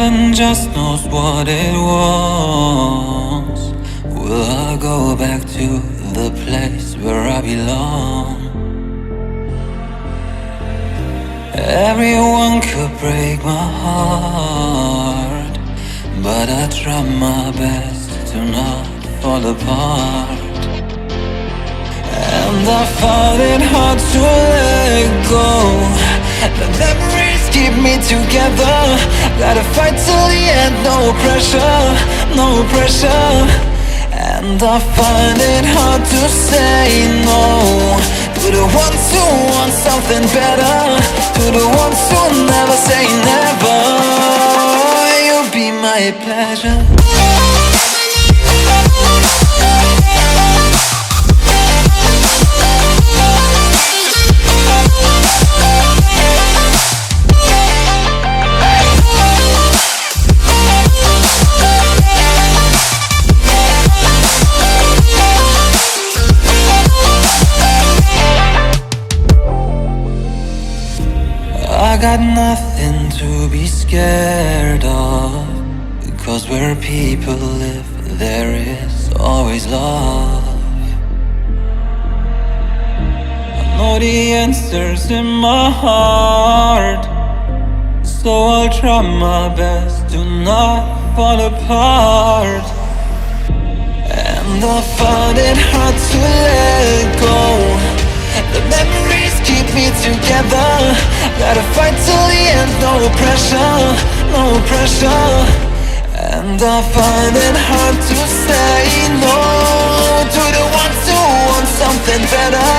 Heaven just knows what it was. Will I go back to the place where I belong? Everyone could break my heart, but I try my best to not fall apart. And I find it hard to let go. The memories keep me together. Gotta fight till the end, no pressure, no pressure. And I find it hard to say no to the ones who want something better, to the ones who never say never. You'll be my pleasure. I got nothing to be scared of, because where people live, there is always love. I know the answers in my heart, so I'll try my best to not fall apart. And I find it hard to let go. The memories keep me together. Gotta fight till the end, no pressure, no pressure. And I find it hard to say no to the ones who want something better,